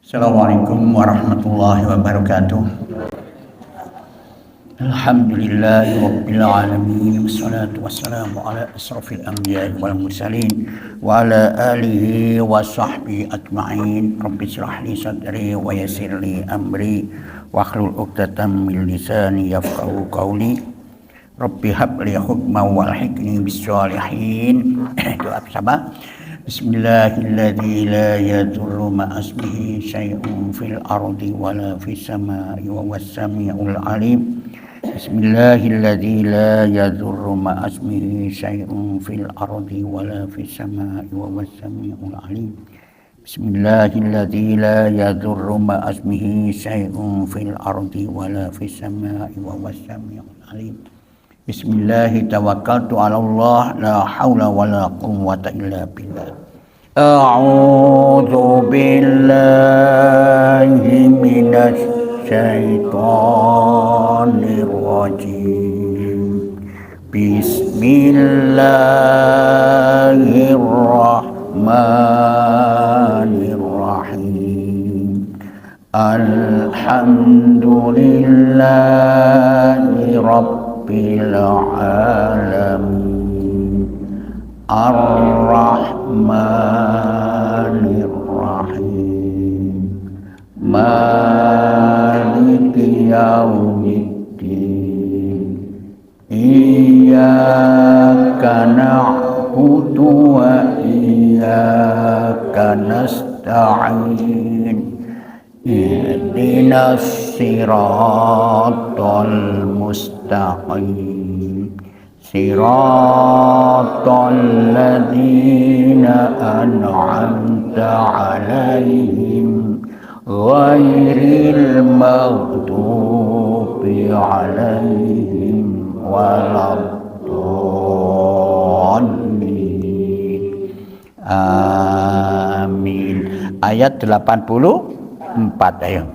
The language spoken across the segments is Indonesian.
Assalamualaikum warahmatullahi wabarakatuh. Alhamdulillahi rabbil alamin, wassalatu wassalamu ala asrafil anbiya'i wal mursalin wa ala alihi wa sahbihi ajma'in. Rabbi shrah li sadri wa yassir li amri wa hlul 'uqdatam min lisani yafqahu qawli. Rabbi habli hukman wal hikmi bis sholihin. Doa bersama. Bismillahilladzi la yadurru ma'asmihi syai'un fil ardi wala fis samaa'i wa huwas samii'ul 'aliim. Bismillahilladzi la yadurru ma'asmihi syai'un fil ardi wala fis samaa'i wa huwas samii'ul 'aliim. Bismillahilladzi la yadurru ma'asmihi syai'un fil ardi wala fis samaa'i wa huwas samii'ul 'aliim. Bismillahi tawakkaltu 'ala Allah, la haula wala quwwata illa billah. A'udzu billahi minasy syaithanir rajim. Bismillahirrahmanirrahim. Alhamdulillahi rabbil alamin, ar-rahmanir rahim, maliki yaumiddin, iyyaka na'budu wa iyyaka nasta'in, ihdinas siratal mustaqim, siratal ladzina an'amta 'alaihim ghairil maghdubi 'alaihim waladdallin. Amin. Ayat 84 ayo.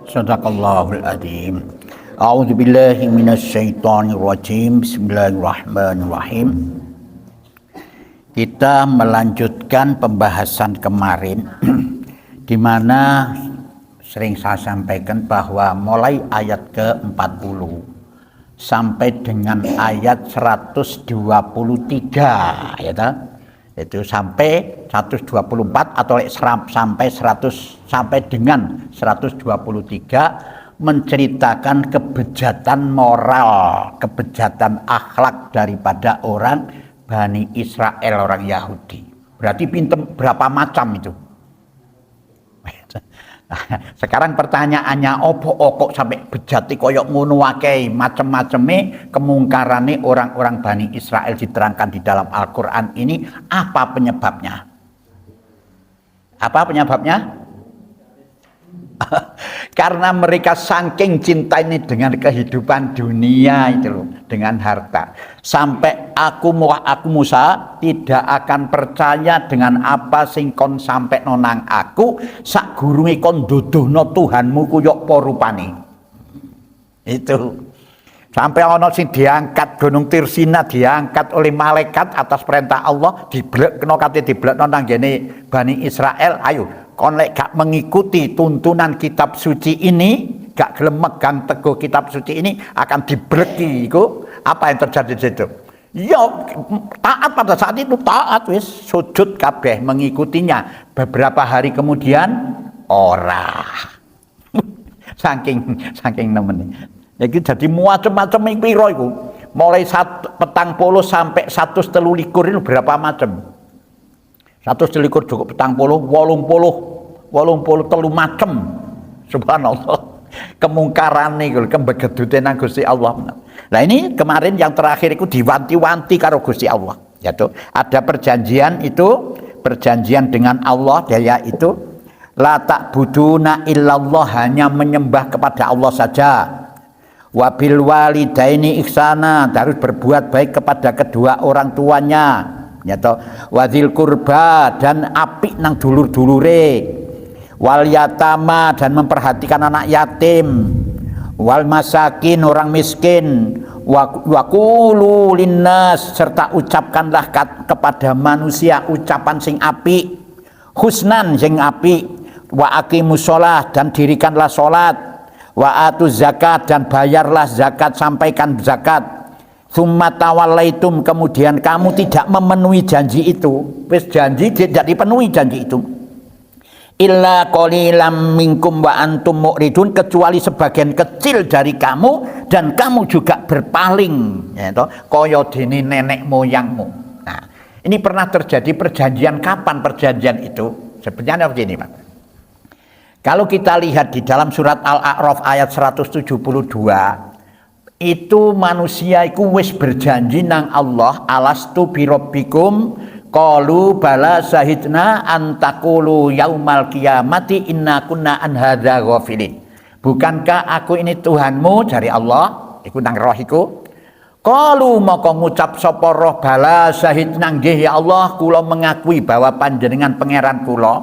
Sadaqallahul adzim. A'udzu billahi minasyaitonir rajim. Bismillahirrahmanirrahim. Kita melanjutkan pembahasan kemarin di mana sering saya sampaikan bahwa mulai ayat ke-40 sampai dengan ayat 123 ya toh? Itu sampai 124 atau sampai dengan 123 menceritakan kebejatan moral, kebejatan akhlak daripada orang Bani Israel, orang Yahudi. Berarti berapa macam itu? Sekarang pertanyaannya, opo kok sampai bejati koyok ngono akeh macem-maceme kemungkarane orang-orang Bani Israel diterangkan di dalam Al-Qur'an ini, apa penyebabnya? Apa penyebabnya? Karena mereka saking cinta ini dengan kehidupan dunia itu loh, dengan harta. Sampai aku Musa tidak akan percaya dengan apa sing kon sampai nonang aku sak gurunge kon duduhno Tuhanmu kuyok porupane. Itu. Sampai ono sing diangkat Gunung Tirsina diangkat oleh malaikat atas perintah Allah, diblekno kate diblekno nang gene Bani Israel, ayo kon lek gak mengikuti tuntunan kitab suci ini, gak gelem megang teguh kitab suci ini, akan dibleki. Iku apa yang terjadi di situ? Ya taat pada saat itu, taat wis sujud kabeh mengikutinya. Beberapa hari kemudian ora. saking nemen. Jadi macam-macam piro iku. Mulai petang puluh sampai 123 itu berapa macam? 123 cukup petang puluh, 80 telu macem. Subhanallah. Kemungkaran nih, kembegedute nang Gusti Allah. Nah ini kemarin yang terakhir itu diwanti-wanti karo Gusti Allah. Yaitu ada perjanjian itu, perjanjian dengan Allah, daya itu la ta'buduna illallah, hanya menyembah kepada Allah saja. Wabil walidaini ihsana, harus berbuat baik kepada kedua orang tuanya. Nyata wadzil kurba, dan apik nang dulur-dulure, wal yatama, dan memperhatikan anak yatim, wal masakin, orang miskin, waqulu linnas, serta ucapkanlah kepada manusia ucapan sing apik, husnan sing apik, wa aqimus shalah, dan dirikanlah salat, wa atuz zakat, dan bayarlah zakat, sampaikan zakat. Tsumma tawallaitum, kemudian kamu tidak memenuhi janji itu. Wis janji tidak dipenuhi janji itu. Illa qalilam minkum wa antum mu'ridun, kecuali sebagian kecil dari kamu dan kamu juga berpaling, ya toh, kaya dene nenek moyangmu. Nah, ini pernah terjadi perjanjian, kapan perjanjian itu? Sebenarnya begini, Pak. Kalau kita lihat di dalam surat Al-A'raf ayat 172, itu manusia iku wis berjanji nang Allah, alastu birabbikum qalu bala syahidna antakulu yaumal qiyamati inna kunna an hadza ghafilin. Bukankah aku ini Tuhanmu, dari Allah iku nang roh iku. Qalu maka ngucap sapa roh, bala syahidna, nggih ya Allah, kula mengakui bahwa panjenengan pangeran kula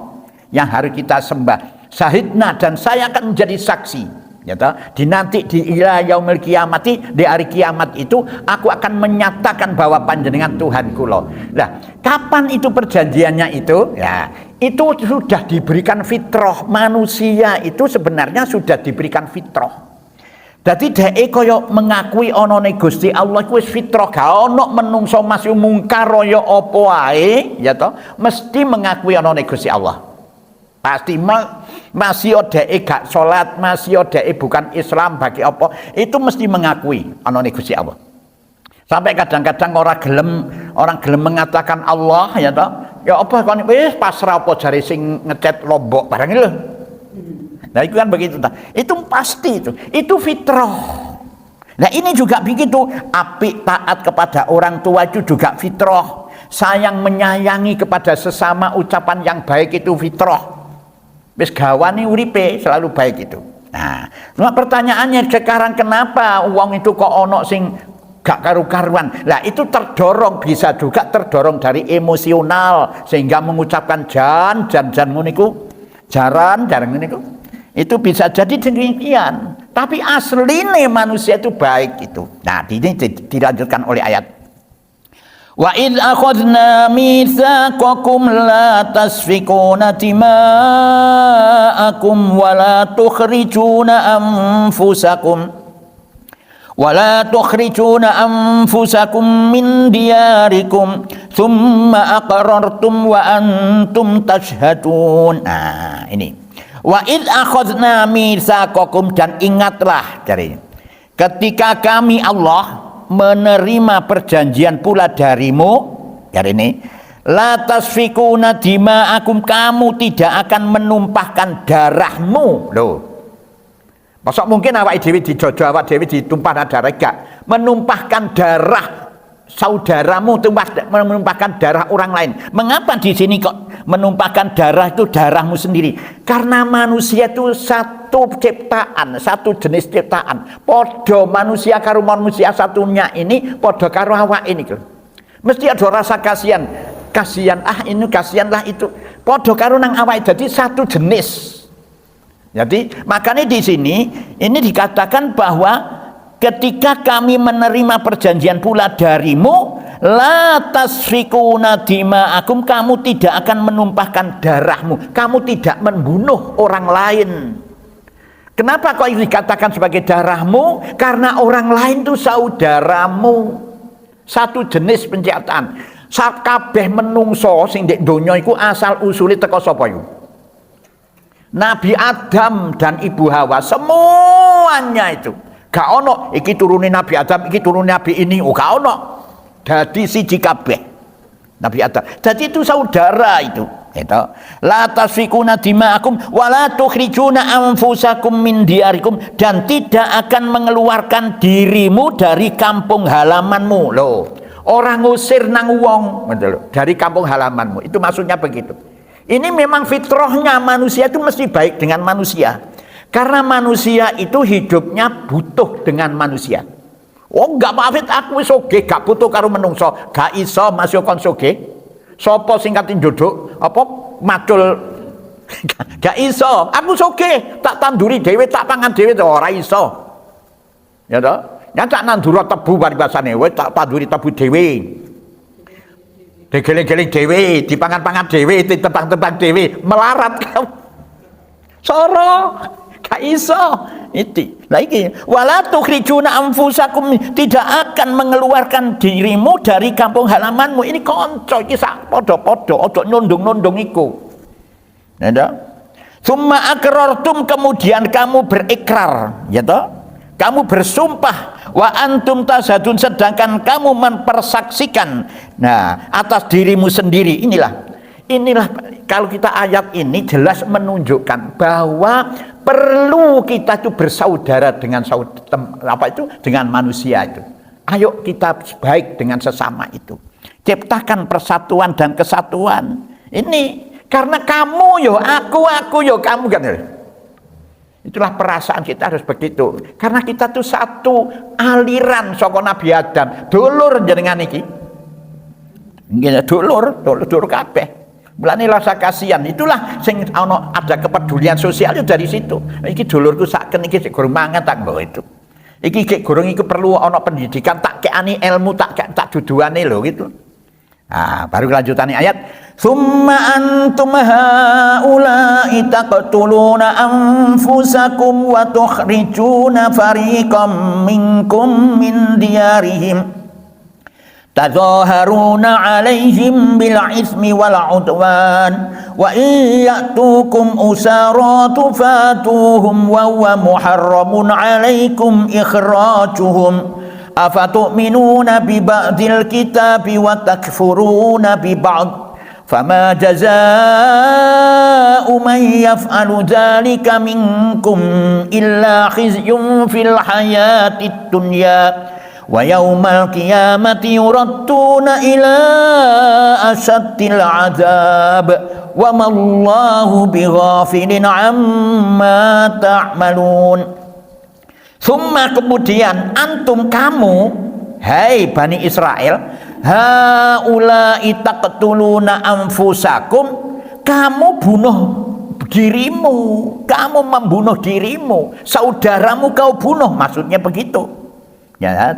yang harus kita sembah. Syahidna, dan saya akan menjadi saksi. Ya toh, nanti di ila yaumil kiamati, di hari kiamat itu aku akan menyatakan bahwa panjenengan Tuhan kula. Nah, kapan itu perjanjiannya itu? Ya, itu sudah diberikan fitrah. Manusia itu sebenarnya sudah diberikan fitrah. Dadi dhek kaya mengakui onone Gusti Allah iku wis fitrah, gak ono menungso masih mungkar kaya apa wae, ya toh, mesti mengakui onone Gusti Allah. Pasti masih odeke gak sholat, masih odeke bukan Islam, bagi apa itu mesti mengakui anone Gusti Allah. Sampai kadang-kadang orang gelem mengatakan Allah, ya toh, ya apa kon wis pasrah apa jare sing ngecat Lombok barang itu. Nah itu kan begitu, itu pasti itu fitrah. Nah ini juga begitu, apik taat kepada orang tua itu juga fitrah, sayang menyayangi kepada sesama, ucapan yang baik itu fitrah. Wis gawani uripe selalu baik itu. Nah, pertanyaannya sekarang, kenapa uang itu kok ono sing gak karu-karuan? Lah itu terdorong, bisa juga terdorong dari emosional sehingga mengucapkan jan ngene iku, jaran ngene iku. Itu bisa jadi demikian. Tapi aslinya manusia itu baik itu. Nah, ini dilanjutkan oleh ayat. Wa id akhadna mitsaqakum la tasfikuna dima'akum wa la tukhrijuna anfusakum min diyarikum thumma aqrartum wa antum tashhadun. Nah, ini. Wa id akhadna mitsaqakum, dan ingatlah dari ketika kami Allah menerima perjanjian pula darimu, hari ini, la tasfikuna dima'akum, kamu tidak akan menumpahkan darahmu. Loh, masa mungkin awak dewi dijojo, awak dewi ditumpahkan darah, gak menumpahkan darah saudaramu, menumpahkan darah orang lain. Mengapa di sini kok menumpahkan darah itu darahmu sendiri? Karena manusia itu satu ciptaan, satu jenis ciptaan. Podo manusia karo manusia satunya ini, podo karo awak ini. Mesti ada rasa kasihan. Kasihan ini, kasihanlah itu. Podo karo nang awak, jadi satu jenis. Jadi makanya di sini ini dikatakan bahwa ketika kami menerima perjanjian pula darimu, la tasfikuna dima'akum, kamu tidak akan menumpahkan darahmu, kamu tidak membunuh orang lain. Kenapa kok dikatakan sebagai darahmu? Karena orang lain itu saudaramu, satu jenis penciptaan. Sakabeh menungso sing ndek donya iku asal usule teko sapa iku? Nabi Adam dan Ibu Hawa, semuanya itu. Gak ono iki turune Nabi Adam, iki turune Nabi ini, oh gak ono. Dadi siji kabeh Nabi Adam. Jadi itu saudara itu. Itu. La tasfikuna dima'akum wa la tukhrijuna anfusakum min diyarikum, dan tidak akan mengeluarkan dirimu dari kampung halamanmu. Loh, orang ngusir nang wong dari kampung halamanmu. Itu maksudnya begitu. Ini memang fitrahnya manusia itu mesti baik dengan manusia. Karena manusia itu hidupnya butuh dengan manusia. Oh, enggak maafit aku wis oge, gak butuh karo menungso, gak iso masih kon soge. Sapa sing katin duduk apa macul gak iso. Aku soge, tak tanduri dhewe, tak pangan dhewe ora iso. Ya toh? Ya tak nandura tebu paribasane, wis tak tanduri tebu dhewe. Digeleng-geleng dhewe, dipangan-pangan dhewe, ditebang-tebang dhewe, melarat kau. Soro gak iso itu lagi. Wala tukhrijuna anfusakum, tidak akan mengeluarkan dirimu dari kampung halamanmu. Ini konco iki sak padha-padha, aja nundung-nundung iku. Ndak? Summa aqrartum, kemudian kamu berikrar, ya toh? Kamu bersumpah, wa antum tashadun, sedangkan kamu mempersaksikan atas dirimu sendiri. Inilah kalau kita ayat ini jelas menunjukkan bahwa perlu kita itu bersaudara dengan dengan manusia itu. Ayo kita baik dengan sesama itu. Ciptakan persatuan dan kesatuan. Ini karena kamu yo aku yo kamu kan. Itulah perasaan kita harus begitu. Karena kita tuh satu aliran saka Nabi Adam. Dulur jenengan iki. Nggih dulur kabeh. Mulane rasa kasihan itulah sing ada kepedulian sosial dari situ. Iki dulurku saken iki sik gurung mangan tak mbok itu. Iki sik gurung iku perlu ana pendidikan, tak kekani ilmu, tak duduane lho gitu. Nah, baru kelanjutannya ayat. Tsumma antum haula'i taqtuluna anfusakum wa tukhrijuna fariqam minkum min diyarihim tadhaharuna 'alaihim bil itsmi wal 'udwan wa in ya'tukum usara tufatuhum wa huwa muharramun 'alaikum ikhrajuhum afatu'minuna bi ba'dil kitabi wa takfuruna bi ba'd fama jazaa'u man yaf'alu dzalika minkum illa khizyun fil hayatid dunya wa yaumal qiyamati yuradduna ila asaddil azab wa mallahu bighafilin amma ta'malun. Summa, kemudian antum kamu, hai Bani Israel, haula'i taqtuluna anfusakum, kamu dirimu, kamu membunuh dirimu, saudaramu kau bunuh, maksudnya begitu. Ya,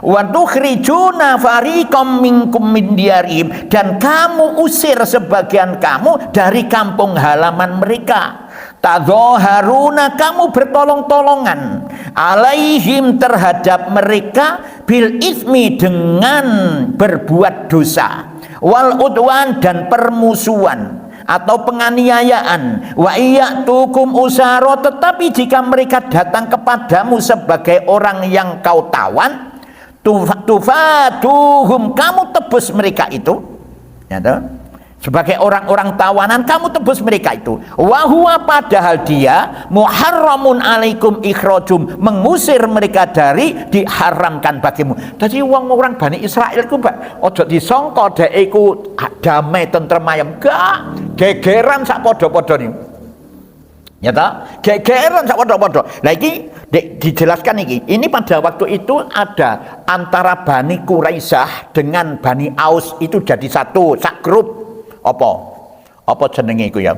wa tukhrijuna fariqam minkum min diyarihim, dan kamu usir sebagian kamu dari kampung halaman mereka. Tadzaharuna, kamu bertolong-tolongan alaihim, terhadap mereka, bil ismi, dengan berbuat dosa, wal udwan, dan permusuhan atau penganiayaan, wa iyatukum usaro, tetapi jika mereka datang kepadamu sebagai orang yang kau tawan, tufatuhum, kamu tebus mereka itu, ya toh? Sebagai orang-orang tawanan kamu tebus mereka itu. Wa huwa, padahal dia muharramun alaikum ikhrajum, mengusir mereka dari, diharamkan bagimu. Jadi orang Bani Israel ku Pak, ojo disangka dhek iku damai tentrem ayem, gak, gegeran sak padha-padha niku. Ya ta? Gegeran sak padha-padha. Lah iki dijelaskan iki. Ini pada waktu itu ada antara Bani Quraisyah dengan Bani Aus itu jadi satu, sak grup. Apa jenenge iku ya,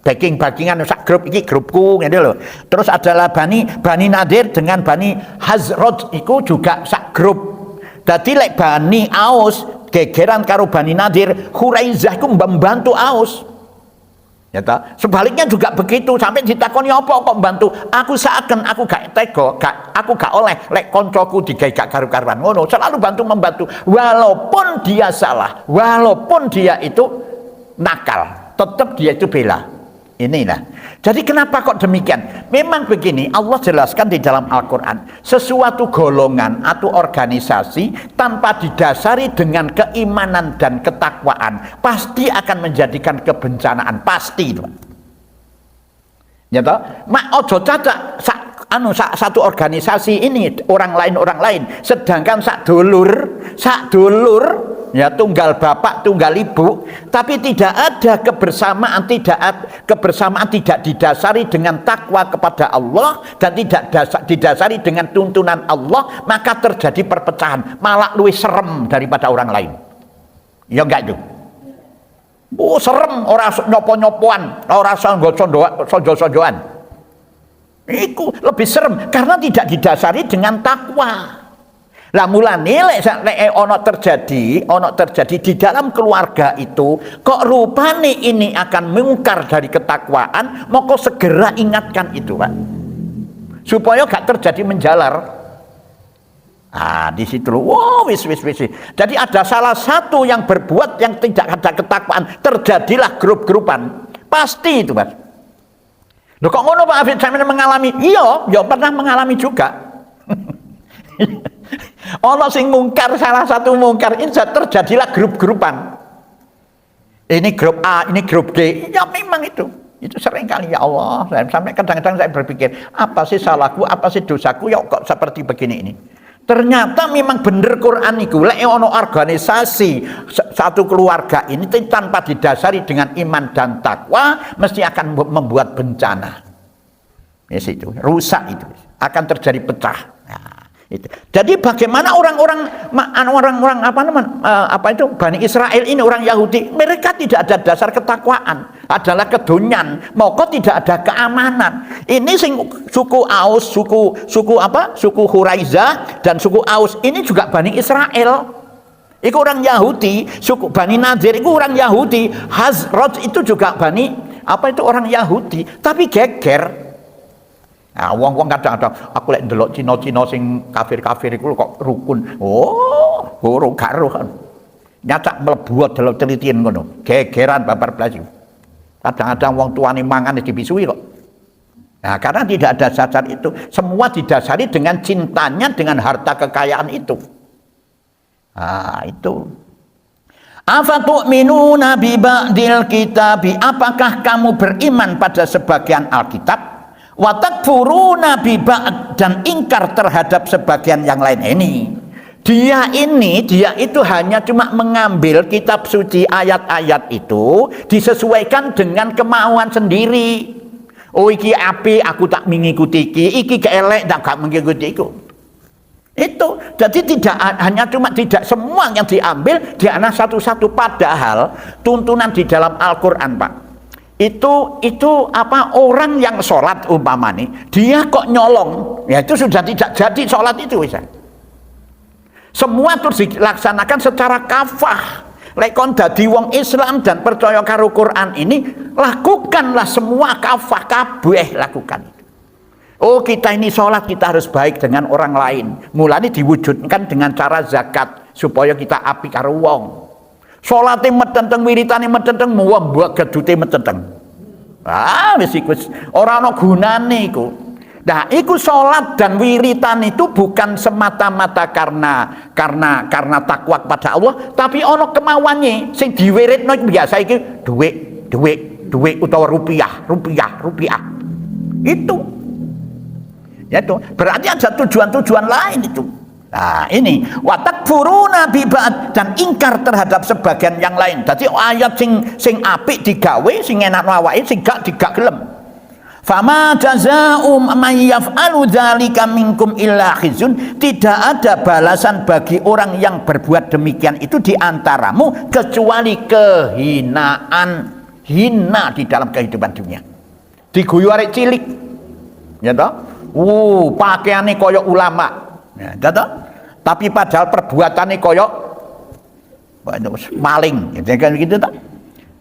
backing-backingan sak grup, iki grupku ngene lho. Terus adalah Bani Nadir dengan Bani Hazraj iku juga sak grup. Dadi lek Bani Aus gegeran karo Bani Nadir, Quraisyah iku membantu Aus. Ya ta? Sebaliknya juga begitu, sampai ditakoni apa kok membantu? Aku seakan aku gak tega, aku gak oleh lek koncoku digawe gak karu-karuan ngono, selalu membantu walaupun dia salah, walaupun dia itu nakal, tetap dia itu bela. Inilah. Jadi kenapa kok demikian? Memang begini, Allah jelaskan di dalam Al-Quran, sesuatu golongan atau organisasi tanpa didasari dengan keimanan dan ketakwaan pasti akan menjadikan kebencanaan, pasti. Ya toh? Mak ojo caca satu organisasi ini orang lain, sedangkan sak dulur ya, tunggal bapak tunggal ibu, tapi tidak ada kebersamaan, tidak didasari dengan takwa kepada Allah dan tidak didasari dengan tuntunan Allah, maka terjadi perpecahan, malah lebih serem daripada orang lain. Ya enggak itu? Oh serem, orang nyopo-nyopoan, orang sonjo-sonjoan. Itu lebih serem karena tidak didasari dengan takwa. Lah mulane lek ono terjadi di dalam keluarga itu, kok rupane ini akan mungkar dari ketakwaan, maka segera ingatkan itu, Pak. Supaya gak terjadi menjalar. Di situ loh, wow, wis. Jadi ada salah satu yang berbuat yang tidak ada ketakwaan, terjadilah grup-grupan. Pasti itu, Pak. Loh kok ngono Pak Afid, saya mengalami? Iya, pernah mengalami juga. Ono sing mungkar, salah satu mungkar, ini terjadilah grup-grupan. Ini grup A, ini grup G. Ya memang itu sering kali, ya Allah. Sampai kadang-kadang saya berpikir, apa sih salahku, apa sih dosaku, ya kok seperti begini ini. Ternyata memang bener Quran itu, lek ono organisasi satu keluarga ini tanpa didasari dengan iman dan takwa, mesti akan membuat bencana. Yes, itu rusak, itu akan terjadi pecah. Itu. Jadi bagaimana orang-orang Bani Israel ini, orang Yahudi, mereka tidak ada dasar ketakwaan, adalah kedonyan, maka tidak ada keamanan. Ini suku Aus, suku Quraisyah dan suku Aus ini juga Bani Israel. Itu orang Yahudi, suku Bani Nadir itu orang Yahudi, Hazraj itu juga orang Yahudi, tapi geger. Nah, wong kadang-kadang aku lek ndelok Cina-Cina sing kafir-kafir iku kok rukun. Oh, gak roh kan. Nyata mlebu dalam telitian ngono. Gegeran babar blas iku. Kadang-kadang wong tuane mangan dibisui kok. Nah, karena tidak ada dasar itu. Semua didasari dengan cintanya dengan harta kekayaan itu. Itu. Afatu'minuna bi ba'dil kitabi, apakah kamu beriman pada sebagian Alkitab? Wa takfuruna bi ba'd, dan ingkar terhadap sebagian yang lain. Dia itu hanya cuma mengambil kitab suci, ayat-ayat itu disesuaikan dengan kemauan sendiri. Oh iki api aku tak mengikuti iki keelek tak gak mengikuti itu. Jadi tidak semua yang diambil dianak satu-satu, padahal tuntunan di dalam Al-Quran, Pak, itu apa, orang yang sholat umpama nih, dia kok nyolong, ya itu sudah tidak jadi sholat itu bisa. Semua itu dilaksanakan secara kafah. Lek kon dadi wong Islam dan percaya karo Quran ini, lakukanlah semua kafah, kabeh lakukan. Oh, kita ini sholat, kita harus baik dengan orang lain. Mulanya diwujudkan dengan cara zakat supaya kita apik karo wong. Salate metenteng, wiritane metenteng, wong mbok gedute metenteng. Ah, wis iku ora ana gunane iku. Nah, iku salat dan wiritan itu bukan semata-mata karena takwa kepada Allah, tapi ana kemauannya. Sing diwiritno biasa iki duit utawa rupiah. Itu. Ya itu. Berarti ada tujuan-tujuan lain itu. Nah, ini watakfuruna bi ba'd, dan ingkar terhadap sebagian yang lain. Jadi ayat sing apik digawe, sing enak awake, sing gak gelem. Fama jazaa'u may yaf'alu dzalika minkum illa khizyun. Tidak ada balasan bagi orang yang berbuat demikian itu di antaramu kecuali kehinaan, hina di dalam kehidupan dunia. Diguyu arek cilik. Ya toh? Pakaiane kaya ulama. Ya, tapi padahal perbuatannya koyok maling, gitu tak?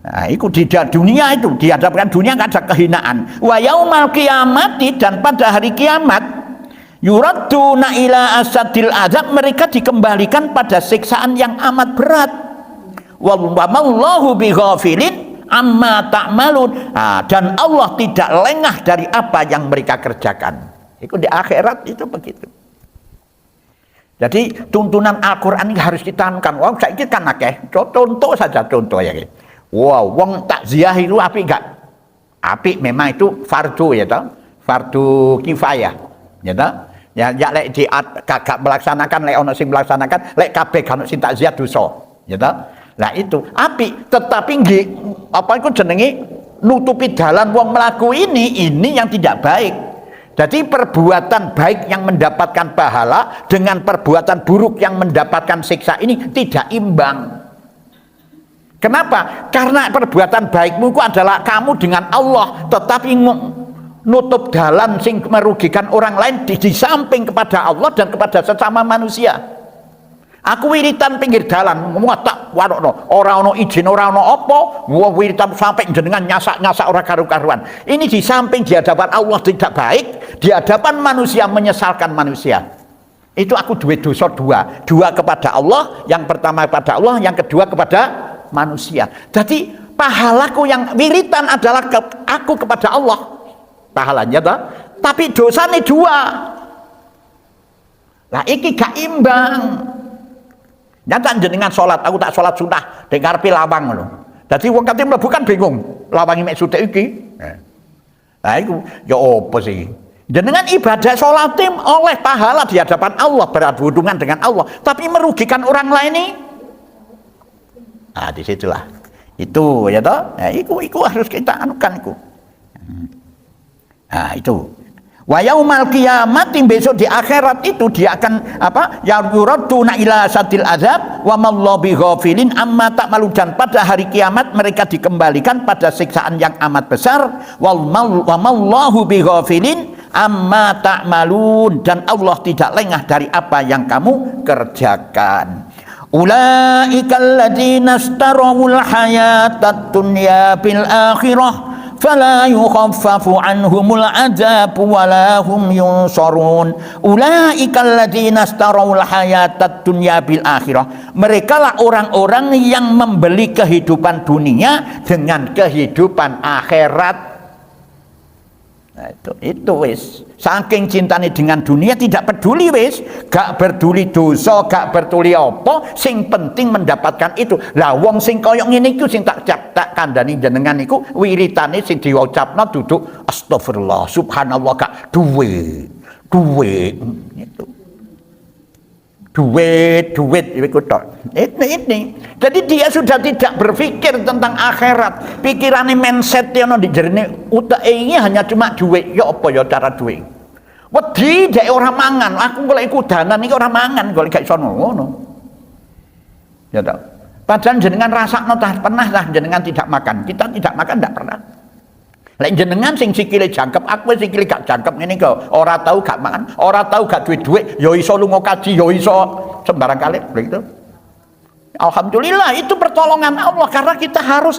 Nah, itu di dunia itu dihadapkan dunia nggak ada kehinaan. Wa yaumal qiyamati, dan pada hari kiamat yuraduna ila asadil azab, mereka dikembalikan pada siksaan yang amat berat. Wallahu bighafilin amma ta'malun. Dan Allah tidak lengah dari apa yang mereka kerjakan. Itu di akhirat itu begitu. Jadi tuntunan Al-Quran ini harus kita anukan. Wong saiki kan akeh. Contoh saja contoh ya. Wow, wong takziah itu apik enggak? Apik, memang itu fardu ya toh. Fardu kifayah. Ya toh. Ya lek di kagak melaksanakan, lek ono sing melaksanakan, lek kabeh kan sing takziah dosa. Ya toh. Lah itu apik, tetapi nggih apa iku jenenge nutupi dalan wong melaku ini yang tidak baik. Jadi perbuatan baik yang mendapatkan pahala dengan perbuatan buruk yang mendapatkan siksa ini tidak imbang. Kenapa? Karena perbuatan baikmu itu adalah kamu dengan Allah, tetapi nutup dalan sing merugikan orang lain di samping kepada Allah dan kepada sesama manusia. Aku wiritan pinggir dalan, tak warokno, ora ono izin, ora ono apa, wiritan sampai jenengan nyasak ora karu-karuan. Ini di samping di hadapan Allah tidak baik, di hadapan manusia menyesalkan manusia. Itu aku duit dosa dua kepada Allah, yang pertama kepada Allah, yang kedua kepada manusia. Jadi pahalaku yang wiritan adalah aku kepada Allah, pahalanya toh, tapi dosanya dua. Lah iki gak imbang. Nyata jenengan sholat, aku tak sholat sunnah di ngarepe lawang lho. Dadi wong kate mlebu kan bingung, lawangi mek sithik iki. Nah iku ya apa sih? Jenengan ibadah sholat oleh pahala di hadapan Allah, berhubungan dengan Allah, tapi merugikan orang lain ini. Nah disitulah. Itu ya toh. Nah iku harus kita anukan iku. Nah itu. Wa yaumal qiyamati, besok di akhirat itu dia akan apa? Ya yuraduna ila sadil azab wa mallahu bighafilin amma ta'malun, dan pada hari kiamat mereka dikembalikan pada siksaan yang amat besar. Wa mallahu bighafilin amma ta'malun, dan Allah tidak lengah dari apa yang kamu kerjakan. Ulaikal ladzina istarawul hayatad dunya bil akhirah fala yukhaffafu anhumul adzab wala hum yunsarun. Ulaikal ladzina istarawul hayatad dunya bil akhirah, mereka lah orang-orang yang membeli kehidupan dunia dengan kehidupan akhirat. Nah, itu wis saking cintane dengan dunia tidak peduli wis, gak peduli dosa, gak peduli apa, sing penting mendapatkan itu. Lah wong sing koyok ngene iku sing tak kandhani jenengan iku wiritane sing diucapno duduk astagfirullah subhanallah, gak duwe itu duit itu tok. Ini. Jadi dia sudah tidak berpikir tentang akhirat. Pikirannya mindset yang di jernih utak ini hanya cuma duit. Ya apa ya cara duit? Wedi dek orang mangan. Aku golek kudanan iki ora mangan, golek gak iso ngono. Ya tak. Padahal jenengan rasakno tah pernah lah jenengan tidak makan. Kita tidak makan tidak pernah. Lek jenengan sing sikile jangkep, aku sikile gak jangkep ngene kok. Ora tahu gak mangan, ora tahu gak duit-duit, ya iso lunga kaji, ya iso sembarang kali begitu. Alhamdulillah itu pertolongan Allah karena kita harus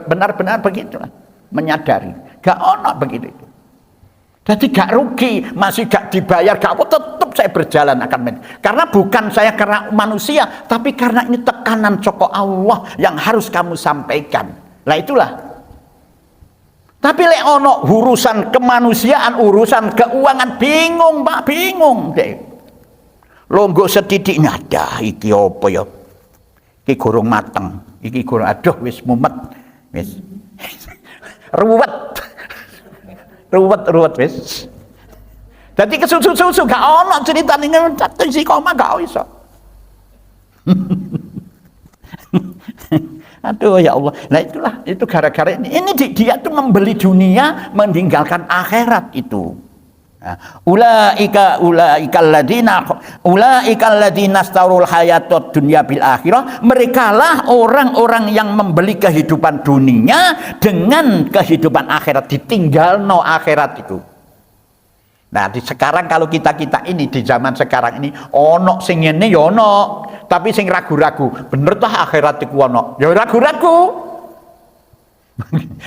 benar-benar begitulah menyadari. Gak ono begitu. Jadi gak rugi, masih gak dibayar, gak apa, tetap saya berjalan akan karena bukan saya karena manusia, tapi karena ini tekanan saka Allah yang harus kamu sampaikan. Lah itulah. Tapi lek ono urusan kemanusiaan, urusan keuangan, bingung Pak, bingung deh. Longgo setitik ada iki apa ya? Iki gorong mateng, iki gorong aduh wis mumet. Wis. Ruwet. Ruwet wis. Dadi kesusu-susu gak ono ceritane si koma gak iso. Aduh ya Allah. Nah itulah, itu gara-gara ini dia tuh membeli dunia meninggalkan akhirat itu. Ulaika alladzina astarul hayatad dunya bil akhirah. Merekalah orang-orang yang membeli kehidupan dunia dengan kehidupan akhirat, ditinggalno akhirat itu. Nah, sekarang kalau kita ini di zaman sekarang ini ono sing ngene ya ono, tapi sing ragu-ragu, bener tah akhirat iku ono? Ya ragu-ragu.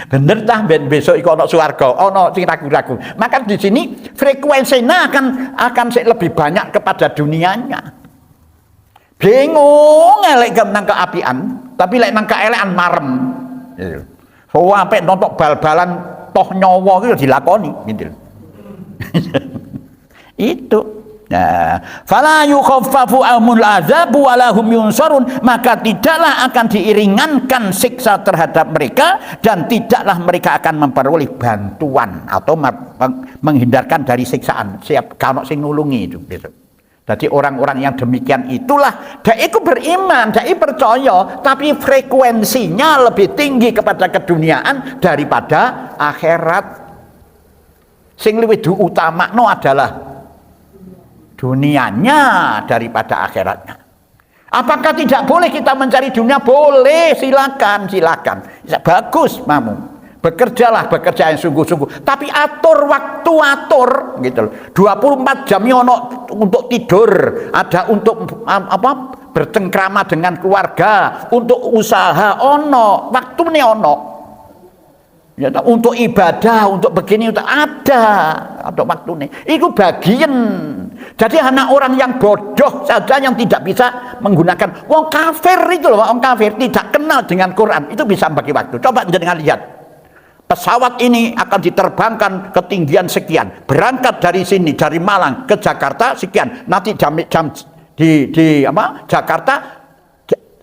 Bener tah ben besok iku ono swarga, ono sing ragu-ragu. Maka di sini frekuensinya akan lebih banyak kepada dunianya. Bingung lek nang keapian, tapi lek nang keelekan marem. So sampai nonton bal-balan toh nyawa itu dilakoni gitu. Itu nah, fala yukhaffafu amul azab wa lahum yunsarun, maka tidaklah akan diiringankan siksa terhadap mereka dan tidaklah mereka akan memperoleh bantuan atau menghindarkan dari siksaan. Siap kalau sing nulungi itu besok. Jadi orang-orang yang demikian itulah dia itu beriman, dia percaya, tapi frekuensinya lebih tinggi kepada keduniaan daripada akhirat. Sing luwih diutamakno adalah dunianya daripada akhiratnya. Apakah tidak boleh kita mencari dunia? Boleh, silakan. Bagus, mamu. Bekerja yang sungguh-sungguh. Tapi atur waktu, gitu loh. 24 jam ono untuk tidur, ada untuk bercengkrama dengan keluarga, untuk usaha ono, waktu ini ono. Ya, untuk ibadah, untuk begini, untuk ada waktu ini. Itu bagian. Jadi anak orang yang bodoh saja yang tidak bisa menggunakan. Wong kafir itu loh, wong kafir tidak kenal dengan Quran itu bisa bagi waktu. Coba jangan lihat. Pesawat ini akan diterbangkan ketinggian sekian. Berangkat dari sini, dari Malang ke Jakarta sekian. Nanti jam di Jakarta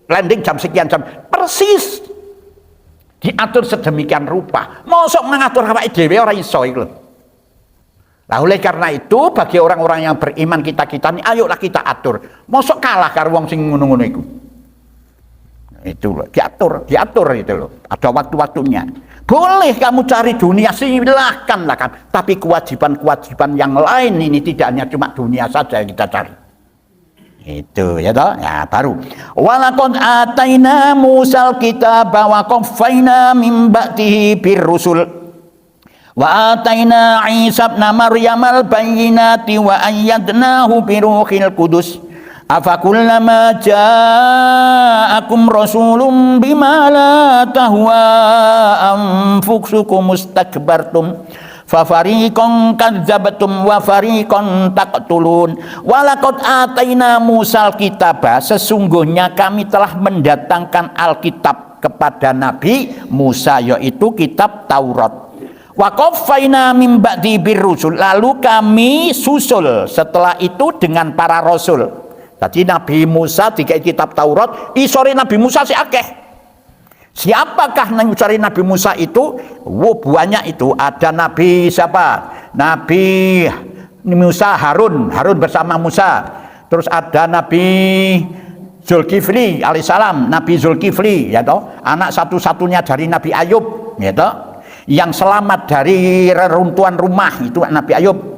landing jam sekian jam. Persis diatur sedemikian rupa. Mosok mengatur awake dhewe ora iso iku lho. Nah, oleh karena itu bagi orang-orang yang beriman kita ini ayolah kita atur. Mosok kalah karo wong sing ngono-ngono iku. Itu loh, diatur itu loh. Ada waktu-waktunya. Boleh kamu cari dunia, silahkan lah kan. Tapi kewajiban-kewajiban yang lain ini tidak hanya cuma dunia saja yang kita cari. Itu ya toh, ya baru. Walaqad ataina Musal kitaba wa qaffayna min ba'dihi birrusul. Wa ataina Isa ibn Maryam al-bayyinati wa ayyadnahu bi ruhil qudus. Afakullama ja'akum rasulun bima la tahwa anfusukum mustakbartum fafariqan kadzdzabtum wa fariqan taqtulun. Walaqad ataina Musal kitaba, sesungguhnya kami telah mendatangkan Alkitab kepada Nabi Musa, yaitu kitab Taurat. Wa qaffayna min ba'di birrusul, lalu kami susul setelah itu dengan para rasul. Jadi Nabi Musa dikai kitab Taurat, isore Nabi Musa si akeh. Siapakah ngusari Nabi Musa itu? Banyak itu. Ada Nabi siapa? Nabi Musa Harun bersama Musa. Terus ada Nabi Zulkifli alaihissalam, Nabi Zulkifli, ya toh, anak satu-satunya dari Nabi Ayub, ya toh, yang selamat dari reruntuhan rumah itu Nabi Ayub.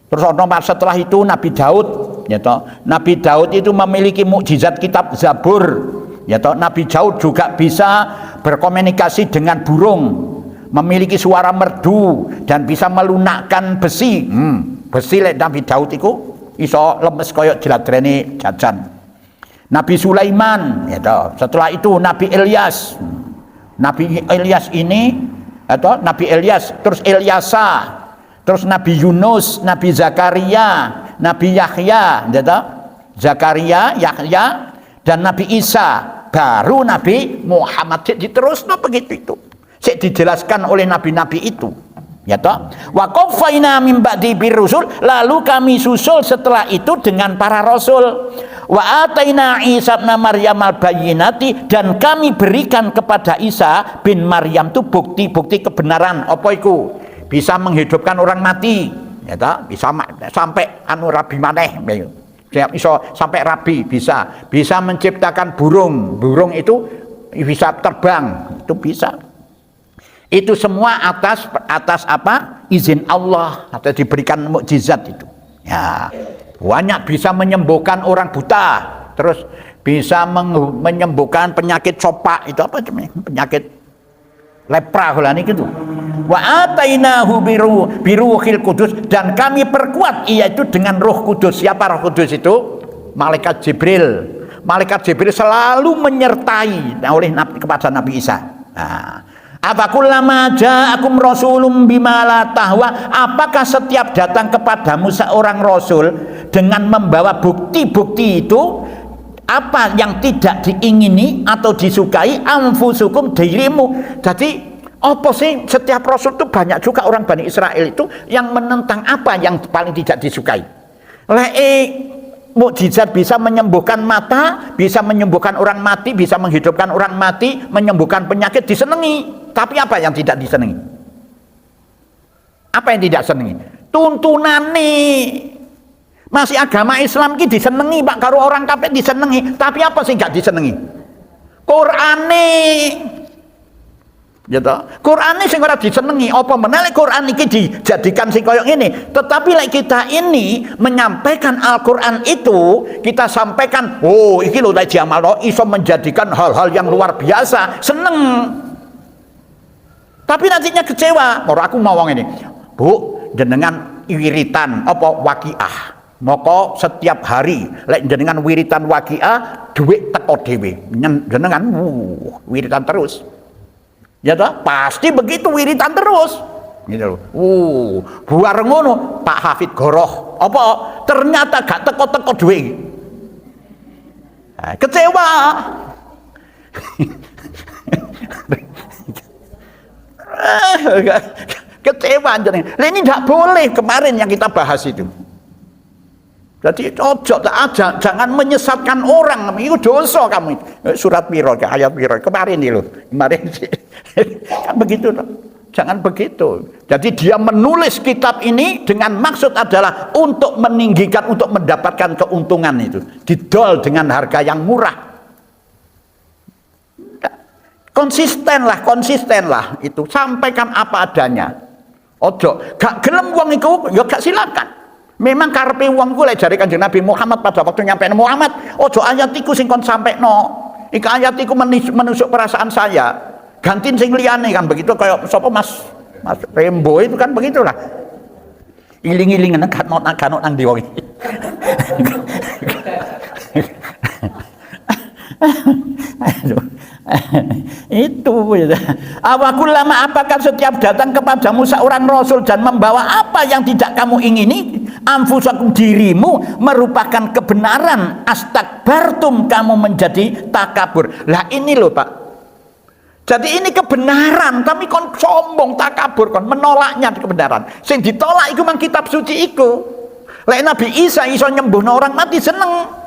Terus setelah itu Nabi Daud, ya toh. Nabi Daud itu memiliki mukjizat kitab Zabur, ya toh. Nabi Daud juga bisa berkomunikasi dengan burung, memiliki suara merdu dan bisa melunakkan besi. Besi lek Nabi Daud iku iso lemes koyok jladrene jajan. Nabi Sulaiman, ya toh. Setelah itu Nabi Ilyas. Nabi Ilyas ini atau Nabi Ilyas, terus Ilyasa, terus Nabi Yunus, Nabi Zakaria, Nabi Yahya, ya toh. Zakaria, Yahya, dan Nabi Isa. Baru Nabi Muhammad diterusno begitu itu. Sik dijelaskan oleh nabi-nabi itu. Ya toh? Wa qafaina min ba'di birusul, lalu kami susul setelah itu dengan para rasul. Wa ataina Isa bin Maryam al-bayyinati, dan kami berikan kepada Isa bin Maryam itu bukti-bukti kebenaran. Apa itu? Bisa menghidupkan orang mati, ya toh? Bisa sampai anu rabi maneh. Bisa sampai rabi, bisa menciptakan burung itu bisa terbang, itu bisa. Itu semua atas apa? Izin Allah, atau diberikan mukjizat itu. Ya, banyak bisa menyembuhkan orang buta, terus bisa menyembuhkan penyakit copak, itu apa namanya? Penyakit lepra lah gitu. Wa atainahu biruhil kudus, dan kami perkuat yaitu dengan Roh Kudus. Siapa Roh Kudus itu? Malaikat Jibril. Malaikat Jibril selalu menyertai kepada Nabi Isa. Nah, afakullama ja'akum rasulun bima la tahwa, apakah setiap datang kepadamu seorang rasul dengan membawa bukti-bukti itu apa yang tidak diingini atau disukai anfusukum, dirimu. Jadi apa sih, setiap rasul itu banyak juga orang Bani Israel itu yang menentang apa yang paling tidak disukai. Mukjizat bisa menyembuhkan mata, bisa menyembuhkan orang mati, bisa menghidupkan orang mati, menyembuhkan penyakit, disenangi. Tapi apa yang tidak disenangi? Apa yang tidak disenangi? Tuntunane. Masih agama Islam ki disenangi, Pak, karo orang kafir disenangi. Tapi apa sih gak disenangi? Qur'ane. Ya toh? Quran ini sing ora disenengi, apa meneh Quran iki dijadikan sing koyo ngene. Tetapi lek kita ini menyampaikan Al-Qur'an itu, kita sampaikan, oh iki lho lek diamalno iso menjadikan hal-hal yang luar biasa, seneng. Tapi nantinya kecewa. Ora aku mau ngomong ini. Bu, jenengan wiritan apa waqiah. Maka setiap hari lek jenengan wiritan waqiah, duit teko dhewe. Jenengan wiritan terus. Ya toh, pasti begitu wiritan terus. Gitu loh. Buar ngono Pak Hafid Goroh. Apa ternyata gak teko-teko duit. Nah, kecewa. Kecewa jeneng. Lah ini tidak boleh kemarin yang kita bahas itu. Jadi jangan menyesatkan orang, itu dosa kamu. Surat piro, ayat piro kemarin nih loh, kemarin kan begitu loh. Jangan begitu. Jadi dia menulis kitab ini dengan maksud adalah untuk meninggikan, untuk mendapatkan keuntungan itu. Didol dengan harga yang murah. Konsistenlah itu, sampaikan apa adanya. Ojo, gak gelem wong iku, ya gak silakan. Memang karepe wong ku lek jare Kanjeng Nabi Muhammad pada waktu nyampe Muhammad, ojo ayat iku sing kon sampekno. Iki ayat iku menusuk perasaan saya. Gantiin sing liyane kan begitu, kayak sapa Mas Rembo itu kan begitulah. Iling-ilingan gak nang ndi wong iki. Itu awakulama, apakah setiap datang kepadamu seorang rasul dan membawa apa yang tidak kamu ingini, anfusakum, dirimu, merupakan kebenaran, astakbartum, kamu menjadi takabur. Lah ini loh Pak, jadi ini kebenaran tapi kon sombong, takabur, kon menolaknya kebenaran. Sing ditolak iku mang kitab suci iku. Lek Nabi Isa iso nyembuhno orang mati, seneng.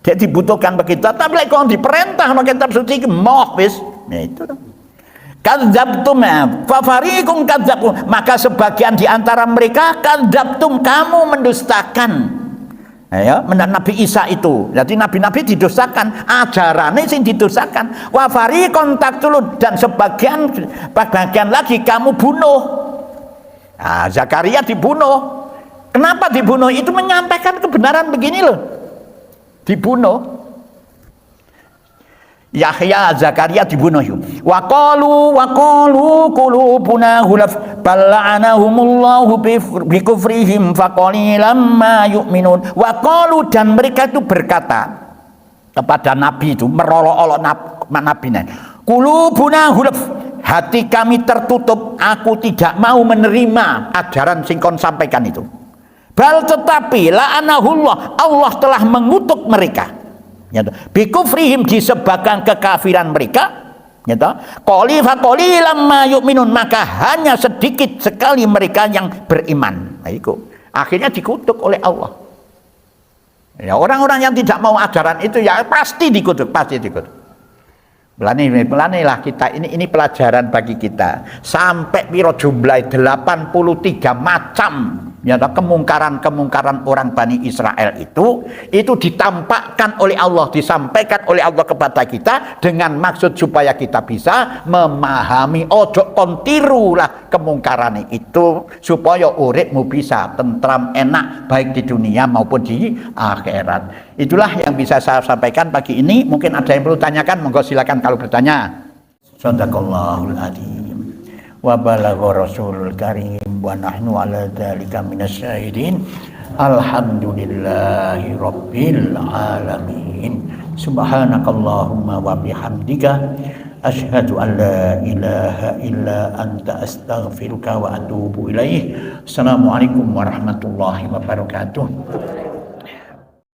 Jadi dibutuhkan begitu, tapi lek kon diperintah no kitab suci iki moh wis. Ya itu. Kadzabtum fa fariqum kadzabtum, maka sebagian di antara mereka kadzabtum, kamu mendustakan. Ya, Nabi Isa itu. Jadi nabi-nabi didustakan, ajarannya sing didustakan. Wa fariqum taqtulun, dan sebagian lagi kamu bunuh. Nah, Zakaria dibunuh. Kenapa dibunuh? Itu menyampaikan kebenaran begini loh. Dibunuh. Yahya, Zakaria dibunuh yuk. Wa qalu qulubuna ghulaf bal la'anahumullahu bi kufrihim faqalilan ma yu'minun. Wa qalu, dan mereka itu berkata kepada nabi itu, merolok-olok nabinya. Qulubuna ghulaf, hati kami tertutup, aku tidak mau menerima ajaran sing kon sampaikan itu. Bal, tetapi la'anahullah, Allah telah mengutuk mereka. Bikufrihim, disebabkan kekafiran mereka. Qalilan ma yu'minun, maka hanya sedikit sekali mereka yang beriman. Nah, itu akhirnya dikutuk oleh Allah. Ya, orang-orang yang tidak mau ajaran itu ya pasti dikutuk, pasti dikutuk. Belanilah kita, ini pelajaran bagi kita. Sampai piro jumlah 83 macam ya, kemungkaran orang Bani Israel itu ditampakkan oleh Allah, disampaikan oleh Allah kepada kita dengan maksud supaya kita bisa memahami, ojo kontirulah kemungkaran itu, supaya uripmu bisa tentram, enak, baik di dunia maupun di akhirat. Itulah yang bisa saya sampaikan pagi ini. Mungkin ada yang perlu tanyakan, monggo silakan kalau bertanya. Shadaqallahul adzim wa balagha rasulul karim wa nahnu ala dzalika minasyahidin. Alhamdulillahi rabbil alamin. Subhanakallahumma wa bihamdika asyhadu an la ilaha illa anta astaghfiruka wa atubu ilaih. Assalamualaikum warahmatullahi wabarakatuh.